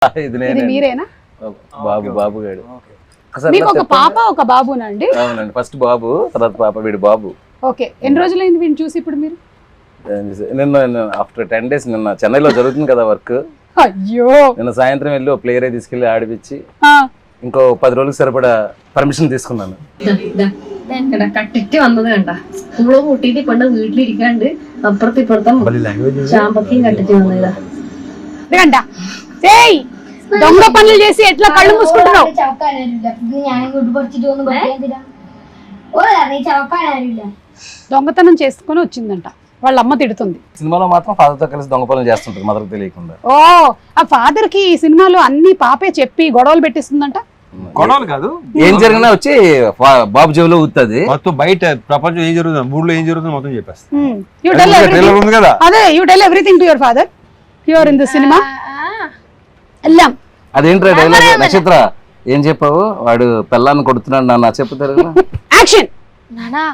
ఇది ఇది మీరేనా? బాబు గారు. మీకు ఒక పాప ఒక బాబునా అండి? అవునండి, ఫస్ట్ బాబు, తర్వాత పాప, వీడు బాబు. ఓకే, ఎన్ని రోజులైంది వీడిని చూసి ఇప్పుడు మీరు? నిన్న ఆఫ్టర్ 10 days, నిన్న చెన్నైలో జరుగుతుంది కదా వర్క్. అయ్యో, నిన్న సాయంత్రం వెళ్ళి ప్లేయర్ తీసుకెళ్లి ఆడిపించి ఇంకో 10 రోజులకు സരിപടാ പെർമിഷൻ తీసుకున్నాను. കട്ടിട്ട് വന്നത് കണ്ട സ്കൂള് കൂട്ടിട്ട് കൊണ്ട് വീട്ടിലിരിക്കാണ്ട് അപ്പുറത്ത് ഇപ്പുറത്തെ ചാമ്പക്കയും കട്ടിട്ട് വന്നതാ. దొంగ పనులు చేసి ఎట్లా కళ్ళు మూసుకుంటున్నావు? దొంగతనం చేసుకుని వచ్చిందంట, వాళ్ళ అమ్మ తిడుతుంది. సినిమాలో మాత్రం ఫాదర్ తో కలిసి దొంగ పనులు చేస్తుంటారు మదర్ తెలియకుండా. ఓ, ఆ ఫాదర్ కి ఈ సినిమాలో అన్ని పాపే చెప్పి గొడవలు పెట్టిస్తుందంట. గొడవలు కాదు, ఏం జరిగినా వచ్చి బాబు చెవిలో ఊతుంది. మొత్తం బయట ప్రపంచం ఏం జరుగుతుంది, ఊళ్ళో ఏం జరుగుతుంది మొత్తం చెప్పేస్తా. అదే, you tell everything to your father here in the cinema. ఎల్లాం. అదేంట్రా డైలాగ్ నక్షత్ర, ఏం చెప్పావు? వాడు పిల్లాన్ని కొడుతున్నాడు నాన్న చెప్తారు. యాక్షన్. నానా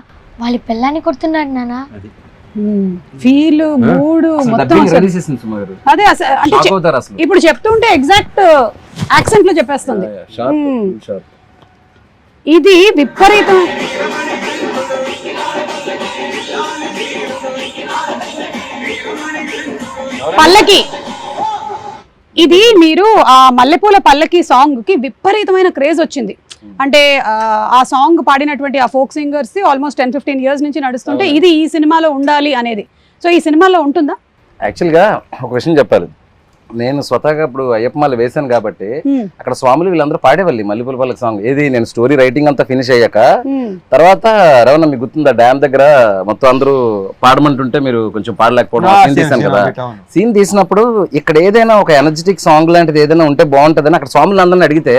వాళ్ళ పిల్లాన్ని కొడుతున్నాడు నానా. ఫీల్ మూడ్ మొత్తం అదే. అంటే ఇప్పుడు చెప్తుంటే ఎగ్జాక్ట్ యాక్సెంట్ లో చెప్పేస్తుంది. ఇది విపరీతం. పల్లకి, ఇది మీరు ఆ మల్లెపూల పల్లకి సాంగ్ కి విపరీతమైన క్రేజ్ వచ్చింది. అంటే ఆ సాంగ్ పాడినటువంటి ఆ ఫోక్ సింగర్స్ ఆల్మోస్ట్ 10-15 years నుంచి నడుస్తుంటే ఇది ఈ సినిమాలో ఉండాలి అనేది. సో ఈ సినిమాలో ఉంటుందా? యాక్చువల్గా ఒక విషయం చెప్పాలి, నేను స్వతహాగా ఇప్పుడు అయ్యప్పమాల వేశాను కాబట్టి అక్కడ స్వాములు వీళ్ళందరూ పాడేవాళ్ళు మల్లెపూల పల్లకి సాంగ్. ఏది నేను స్టోరీ రైటింగ్ అంతా ఫినిష్ అయ్యాక తర్వాత రవణ మీకు గుర్తుందా, డ్యామ్ దగ్గర మొత్తం అందరూ పాడమంటుంటే మీరు కొంచెం పాడలేకపోవడం సీన్ తీసాను కదా. సీన్ తీసినప్పుడు ఇక్కడ ఏదైనా ఒక ఎనర్జెటిక్ సాంగ్ లాంటిది ఏదైనా ఉంటే బాగుంటదని అక్కడ స్వాములు అందరిని అడిగితే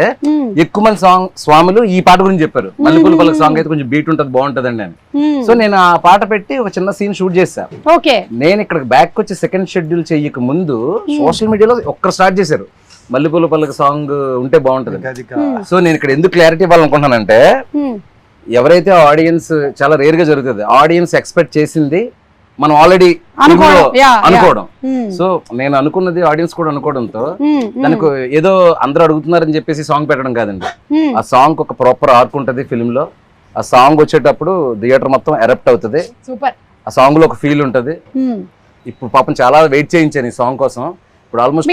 ఎక్కువ మంది స్వాములు ఈ పాట గురించి చెప్పారు. మల్లెపూల పల్లకి సాంగ్ అయితే కొంచెం బీట్ ఉంటుంది బాగుంటదండి అని. సో నేను ఆ పాట పెట్టి ఒక చిన్న సీన్ షూట్ చేశాను. నేను ఇక్కడ బ్యాక్ వచ్చి సెకండ్ షెడ్యూల్ చెయ్యక ముందు సోషల్ మీడియాలో ఒక్కరు స్టార్ట్ చేశారు మల్లెపూల పల్లకి సాంగ్ ఉంటే బాగుంటది. సో నేను ఇక్కడ ఎందుకు క్లారిటీ ఇవ్వాలనుకుంటున్నానంటే, ఎవరైతే ఆడియన్స్ చాలా రేర్ గా జరుగుతుంది, ఆడియన్స్ ఎక్స్పెక్ట్ చేసింది మనం ఆల్రెడీ అనుకోవడం. సో నేను అనుకున్నది ఆడియన్స్ కూడా అనుకోవడంతో దానికి ఏదో అందరూ అడుగుతున్నారని చెప్పేసి సాంగ్ పెట్టడం కాదండి. ఆ సాంగ్ ఒక ప్రాపర్ ఆర్క్ ఉంటది ఫిల్మ్ లో. ఆ సాంగ్ వచ్చేటప్పుడు థియేటర్ మొత్తం ఎరప్ట్ అవుతుంది. ఆ సాంగ్ లో ఒక ఫీల్ ఉంటది. ఇప్పుడు పాపం చాలా వెయిట్ చేయించాను ఈ సాంగ్ కోసం. ఇప్పుడు ఆల్మోస్ట్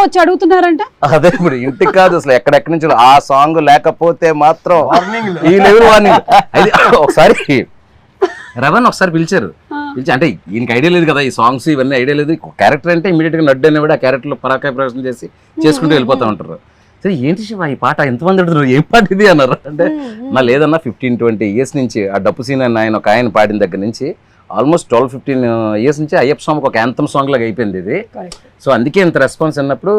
వచ్చి అడుగుతున్నారంట. అదే, ఇప్పుడు ఇంటికి కాదు అసలు ఎక్కడెక్కడి నుంచి ఆ సాంగ్ లేకపోతే మాత్రం ఈ లెవెల్ వార్నింగ్. అది ఒకసారి రవణ్ ఒకసారి పిలిచారు, అంటే ఈయనకి ఐడియా లేదు కదా ఈ సాంగ్స్ ఇవన్నీ ఐడియా లేదు. క్యారెక్టర్ అంటే ఇమీడియట్ గా నడ్డు అనేవాడు ఆ క్యారెక్టర్ లో పరాకాయ ప్రవేశం చేసి చేసుకుంటూ వెళ్ళిపోతా ఉంటారు. సరే ఏంటి శివ ఈ పాట ఎంతమంది అడుగుతున్నారు, ఏం పాట ఇది అన్నారు. అంటే నా లేదన్నా 15-20 years నుంచి ఆ డప్పు సీన్ ఆయన ఒక ఆయన పాడిన దగ్గర నుంచి ఆల్మోస్ట్ 12-15 years నుంచి అయ్యప్ప స్వామి ఒక యాంథమ్ సాంగ్ లాగా అయిపోయింది ఇది. సో అందుకే ఇంత రెస్పాన్స్ అన్నప్పుడు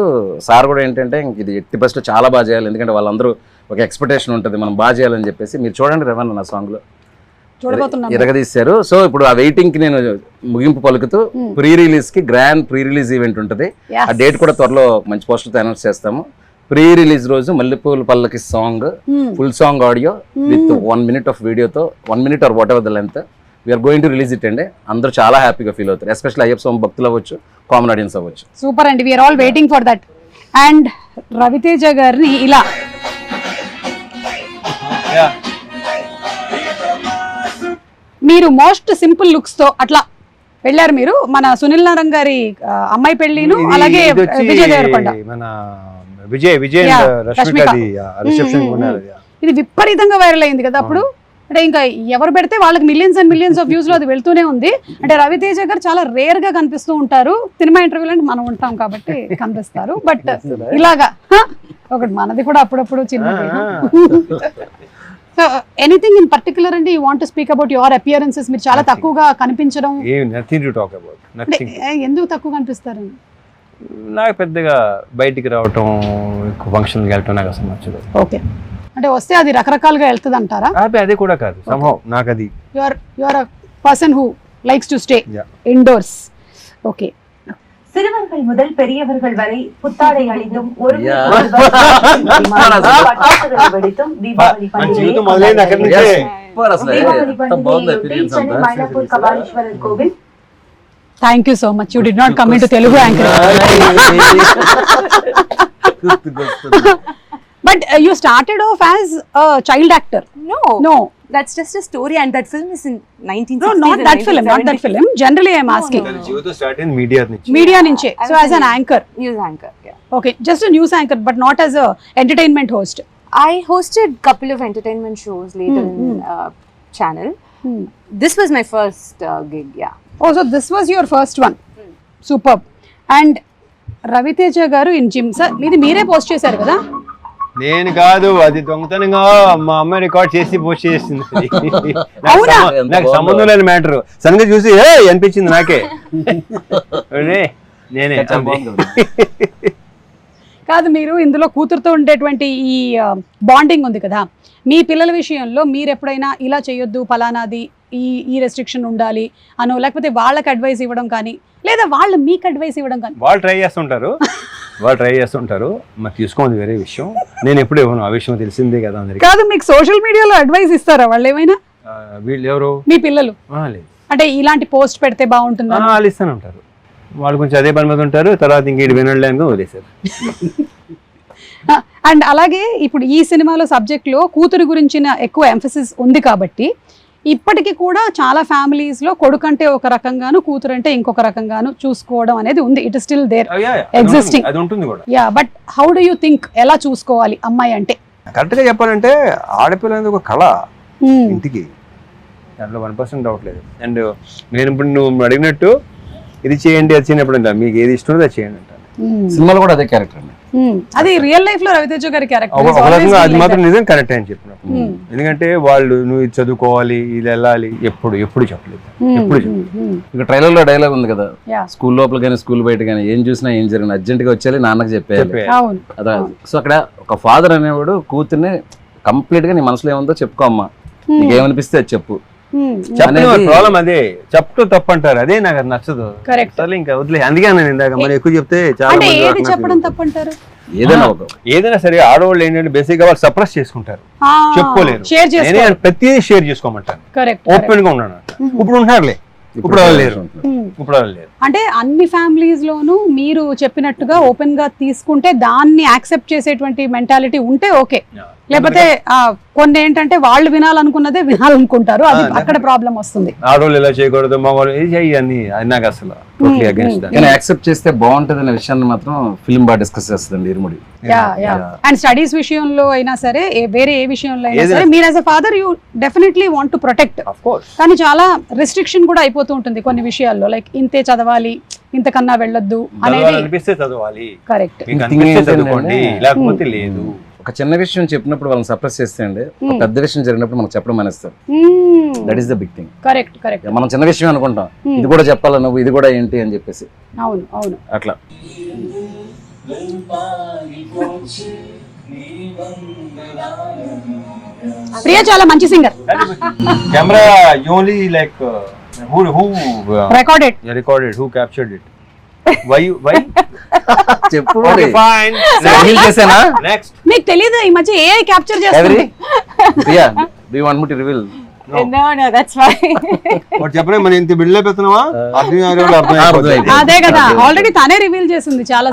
సార్ కూడా ఏంటంటే ఇది ఎట్టి బస్లో చాలా బాగా చేయాలి, ఎందుకంటే వాళ్ళందరూ ఒక ఎక్స్పెక్టేషన్ ఉంటుంది మనం బాగా చేయాలని చెప్పేసి. మీరు చూడండి రవణ నా సాంగ్ లో ఇరగదీశారు. సో ఇప్పుడు ఆ వెయిటింగ్ కి నేను ముగింపు పలుకుతూ ప్రీ రిలీజ్ కి గ్రాండ్ ప్రీ రిలీజ్ ఈవెంట్ ఉంటుంది. ఆ డేట్ కూడా త్వరలో మంచి పోస్టర్తో అనౌన్స్ చేస్తాము. ప్రీ రిలీజ్ రోజు Mallepoola Pallaki song full song audio with 1 minute of వీడియోతో 1 minute or whatever the length we are going to release it అండి. అందరూ చాలా హ్యాపీగా ఫీల్ అవుతారు, ఎస్పెషల్లీ అయ్యప్ప స్వామి భక్తులు అవ్వచ్చు, కామన్ ఆడియన్స్ అవ్వచ్చు. సూపర్ అండి, we are all waiting for that. And Ravi Teja గారిని ఇలా మీరు మోస్ట్ సింపుల్ లుక్స్ తో అట్లా వెళ్ళారు మీరు. మన సునీల్ నారాయణ గారి అమ్మాయి పెళ్లిను, అలాగే విజయ్ దేవరకొండ, ఇది విపరీతంగా వైరల్ అయింది కదా అప్పుడు. అంటే ఇంకా ఎవరు పెడితే వాళ్ళకి millions and millions of views లో అది వెళ్తూనే ఉంది. అంటే రవితేజ గారు చాలా రేర్ గా కనిపిస్తూ ఉంటారు సినిమా ఇంటర్వ్యూలో, అంటే మనం ఉంటాం కాబట్టి కనిపిస్తారు. బట్ ఇలాగా ఒకటి మనది కూడా అప్పుడప్పుడు చిన్న. సో ఎనీథింగ్ ఇన్ పర్టికులర్ అండి you want to speak about your appearances? మీరు చాలా తక్కువగా కనిపించడం, ఎందుకు తక్కువ కనిపిస్తారు? నాకు పెద్దగా బయటికి రావటం, ఫంక్షన్కి వెళ్ళటం నాకు అసలు నచ్చదు. ఓకే, అంటే వస్తే అది రకరకాలుగా వెళ్తుంది అంటారా? అదే కూడా కాదు, నాకు అది you are a person who likes to stay indoors. Okay, சிறுவர்கள் முதல் பெரியவர்கள் வரை புத்தாடை அணிந்தும் ஒரு வெடித்தும் தீபாவளி மயிலாப்பூர் கபாலீஸ்வரர் கோவில். Thank you so much. You did not come into Telugu anchor. But you started off as child actor. No, That's just a story, and that film is in 1960s. no, not that film, not that film. Generally, I am asking. జీవితం start అయింది media నుంచి. Media ninche. So as an anchor. News anchor, yeah. Okay, just a news anchor, but not as a entertainment host. I hosted couple of entertainment shows later in channel. This was my first gig, yeah. Oh, so this was your first one. Superb. And Raviteja garu in gym, sir, మీది మీరే post చేశారు కదా? నేను కాదు, అది దొంగతనంగా మా అమ్మాయి రికార్డ్ చేసి పోస్ట్ చేసింది. అవునా? నాకు సంబంధం లేని మ్యాటర్. సడన్ గా చూసి అనిపించింది నాకే. నేనే కాదు, మీరు ఇందులో కూతురుతో ఉండేటువంటి ఈ బాండింగ్ ఉంది కదా, మీ పిల్లల విషయంలో మీరు ఎప్పుడైనా ఇలా చేయొద్దు ఫలానాది ఈ రెస్ట్రిక్షన్ ఉండాలి అనో, లేకపోతే వాళ్ళకి అడ్వైస్ ఇవ్వడం కానీ, లేదా వాళ్ళు మీకు అడ్వైస్ ఇవ్వడం కానీ? వాళ్ళు ట్రై చేస్తుంటారు, మరి తీసుకోండి వేరే విషయం. నేను ఎప్పుడు ఇవ్వను, ఆ విషయం తెలిసిందే కదా అందరికి. కాదు, మీకు సోషల్ మీడియాలో అడ్వైస్ ఇస్తారా వాళ్ళు ఏమైనా? వీళ్ళు ఎవరు? మీ పిల్లలు. లేదు, అంటే ఇలాంటి పోస్ట్ పెడితే బాగుంటుందా? వాళ్ళు ఇస్తానే ఉంటారు. వాళ్ళు కొంచెం అదే పని మీద ఉంటారు, తర్వాత ఇంకేటి వినలేని వదిలేశారు. అండ్ అలాగే ఇప్పుడు ఈ సినిమాలో సబ్జెక్ట్ లో కూతురు గురించిన ఎక్కువ ఎంఫసిస్ ఉంది కాబట్టి ఇప్పటికీ కూడా చాలా ఫ్యామిలీస్ లో కొడుకు అంటే ఒక రకంగాను, కూతురు అంటే ఇంకొక రకంగాను చూసుకోవడం అనేది ఉంది. It is still there existing. అది ఉంటుంది కూడా. Yeah, but how do you think ఎలా చూసుకోవాలి అమ్మాయి అంటే? కరెక్ట్ గా చెప్పాలంటే ఆడపిల్ల అనేది ఒక కళ ఇంటికి, దాంట్లో 1% డౌట్ లేదు. అండ్ నేను ఇప్పుడు నువ్వు అడిగినట్టు ఇది చేయండి అది చేయనప్పుడు మీకు ఏది ఇష్టం అది చేయండి అంటాను. సినిమాలో కూడా అదే క్యారెక్టర్ అండి. అది రియల్ లైఫ్ లో రవితేజ గారి అది క్యారెక్టర్. మాత్రం నిజం, కరెక్ట్ అని చెప్పినప్పుడు. ఎందుకంటే వాళ్ళు నువ్వు ఇది చదువుకోవాలి, ఇది వెళ్ళాలి, ఎప్పుడు చెప్పలేదు. ఇక ట్రైలర్ లో డైలాగ్ ఉంది కదా, స్కూల్ లోపల కానీ స్కూల్ బయట కానీ ఏం చూసినా ఏం జరిగిన అర్జెంట్ గా వచ్చేయాలి, నాన్నకి చెప్పేయాలి. అదే. సో అక్కడ ఒక ఫాదర్ అనేవాడు కూతుర్ని కంప్లీట్ గా నీ మనసులో ఏముందో చెప్పుకో అమ్మా, నీకేమనిపిస్తే అది చెప్పు. ప్రాబ్లం అదే, చెప్తూ తప్పు అంటారు, అదే నాకు అది నచ్చదు. సరే ఇంకా వదిలే. అందుకే నేను ఇందాక మరి ఎక్కువ చెప్తే చాలా చెప్పడం తప్పంటారు. ఏదైనా సరే ఆడవాళ్ళు ఏంటంటే బేసిక్ గా వాళ్ళు సప్రెస్ చేసుకుంటారు, చెప్పుకోలేరు. నేనే ప్రతిదీ షేర్ చేసుకోమంటాను, ఓపెన్ గా ఉన్నాను. ఇప్పుడు ఉంటున్నారులే, ఇప్పుడు వాళ్ళు లేరు. అంటే అన్ని ఫ్యామిలీస్ లోనూ మీరు చెప్పినట్టుగా ఓపెన్ గా తీసుకుంటే దాన్ని యాక్సెప్ట్ చేసేటువంటి మెంటాలిటీ ఉంటే ఓకే. లేకపోతే కొన్ని ఏంటంటే వాళ్ళు వినాలనుకున్నదే వినాలనుకుంటారు, అది అక్కడ ప్రాబ్లం వస్తుంది. ఆడవాళ్ళు ఇలా చేయకూడదు, మగవాళ్ళు ఇది చెయ్యి, అది నాకు అసలు యాక్సెప్ట్ చేస్తే బాగుంటది అనే విషయాన్ని మాత్రం ఫిల్మ్ బాగా డిస్కస్ చేస్తుంది ఇరుముడి. అండ్ స్టడీస్ విషయంలో అయినా సరే, వేరే ఏ విషయంలో అయినా సరే, మీరు as a father you definitely want to protect. కానీ చాలా రెస్ట్రిక్షన్ కూడా అయిపోతూ ఉంటుంది కొన్ని విషయాల్లో, లైక్ ఇంతే చదవాలి, ఇంతకన్నా వెళ్ళొద్దు అనేది. కరెక్ట్. లేకపోతే లేదు. ఒక చిన్న విషయం చెప్పినప్పుడు వాళ్ళని సప్రెస్ చేస్తే అండి, ఒక పెద్ద విషయం జరిగినప్పుడు మనకు చెప్పడం మానేస్తారు. That is the big thing. Correct. మనం చిన్న విషయం అనుకుంటాం, ఇది కూడా చెప్పాలా నువ్వు, ఇది కూడా ఏంటి అని చెప్పేసి. అవును అట్లా. ప్రియా చాలా మంచి singer. Camera only like who recorded, who captured it, why చెప్పు. fine, చేసానా next. మీకు తెలియదు ఈ మధ్య ఏఐ క్యాప్చర్ చేస్తుంది. Priya, do you want me to reveal? No, that's fine. వాడు చెప్పలే, మన ఇంత బిల్డప్ ఎత్తున్నావా, అదే కదా, ఆల్రెడీ తనే రివీల్ చేసింది చాలా